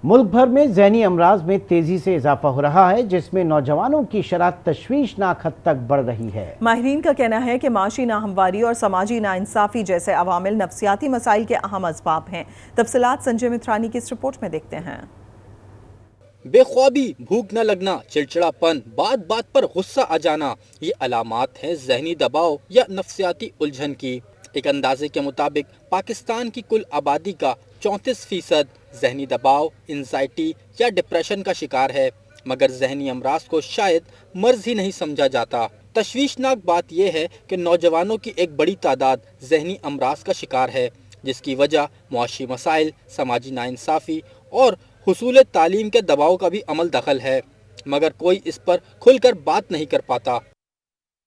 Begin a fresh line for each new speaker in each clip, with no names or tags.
मुल्क भर में ज़हनी अमराज में तेजी से इजाफा हो रहा है, जिसमें नौजवानों की शरह तशवीशनाक हद तक बढ़ रही है।
माहिरीन का कहना है कि माशी नाहमवारी और समाजी नाइंसाफी जैसे अवामिल नफ्सियाती मसाइल के अहम असबाब हैं। तफसीलात संजय मिथरानी की इस रिपोर्ट में देखते हैं।
बेख्वाबी, भूख न लगना, चिड़चिड़ापन, बात बात पर गुस्सा आ जाना, ये अलामात हैं जहनी दबाव या नफ्सियाती उलझन की। एक अंदाजे के मुताबिक पाकिस्तान की कुल आबादी का 34% जहनी दबाव, एंजाइटी या डिप्रेशन का शिकार है, मगर जहनी अमराज को शायद मर्ज ही नहीं समझा जाता। तशवीशनाक बात यह है कि नौजवानों की एक बड़ी तादाद जहनी अमराज का शिकार है, जिसकी वजह मुआशी मसाइल, समाजी नाइंसाफी और हुसूल तालीम के दबाव का भी अमल दखल है, मगर कोई इस पर खुलकर बात नहीं कर पाता।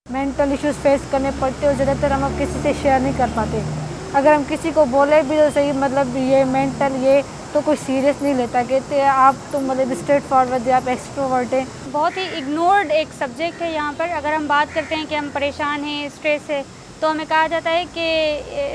मेंटल इश्यूज फेस करने पड़ते और ज़्यादातर हम अब किसी से शेयर नहीं कर पाते। अगर हम किसी को बोले भी तो सही, मतलब ये मेंटल ये तो कोई सीरियस नहीं लेता, कहते हैं आप तो मतलब स्ट्रेट फॉरवर्ड है, आप एक्सट्रोवर्ट हैं।
बहुत ही इग्नोर्ड एक सब्जेक्ट है यहाँ पर। अगर हम बात करते हैं कि हम परेशान हैं, स्ट्रेस है, तो हमें कहा जाता है कि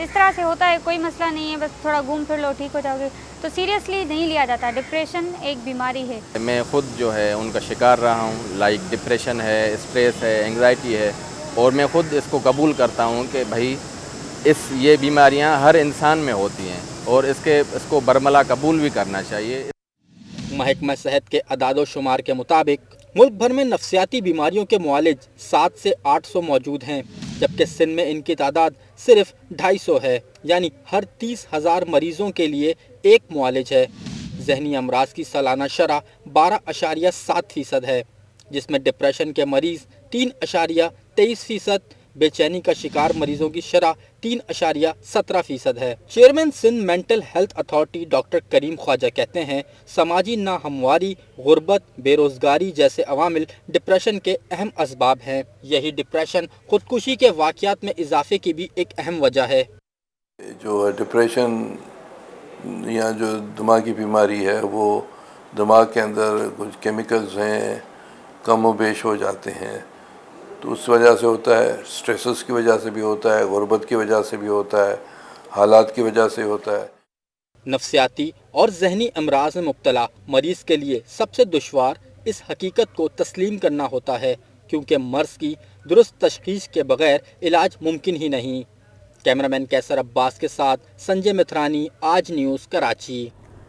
इस तरह से होता है, कोई मसला नहीं है, बस थोड़ा घूम फिर लो ठीक हो जाओगे, तो सीरियसली नहीं लिया जाता। डिप्रेशन एक बीमारी है। मैं
खुद जो है उनका शिकार रहा हूँ, लाइक डिप्रेशन है, स्ट्रेस है, एंग्जाइटी है, और मैं खुद इसको कबूल करता हूँ कि भाई ये बीमारियाँ हर इंसान में होती हैं और इसको बरमला कबूल भी करना चाहिए।
महकमा सेहत के अदादो शुमार के मुताबिक मुल्क भर में नफ्सियाती बीमारियों के मुआलिज 7 से 800 मौजूद हैं, जबकि सिंध में इनकी तादाद सिर्फ 250 है, यानी हर 30,000 मरीजों के लिए एक मुआलिज है। जहनी अमराज की सालाना शरह 12.7% है, जिसमें डिप्रेशन के मरीज 3.23%, बेचैनी का शिकार मरीजों की शरह 3.17% है। Chairman Sindh mental health authority doctor Karim Khwaja कहते हैं, समाजी नाहमवारी, गुर्बत, बेरोजगारी जैसे अवामिल डिप्रेशन के अहम असबाब हैं। यही डिप्रेशन खुदकुशी के वाक़यात में इजाफे की भी एक अहम वजह है।
जो डिप्रेशन या जो दिमागी बीमारी है, वो दिमाग के अंदर कुछ केमिकल्स हैं, कम व बेश हो जाते हैं, तो उस वजह से होता है। स्ट्रेसेस की वजह से भी होता है, गुर्बत की वजह से भी होता है, हालात की वजह से होता है।
नफ्सियाती और जहनी अमराज में मुब्तला मरीज़ के लिए सबसे दुश्वार इस हकीकत को तस्लीम करना होता है, क्योंकि मर्ज़ की दुरुस्त तशख़ीस के बग़ैर इलाज मुमकिन ही नहीं। कैमरामैन कैसर अब्बास के साथ संजय मिथरानी, आज न्यूज़, कराची।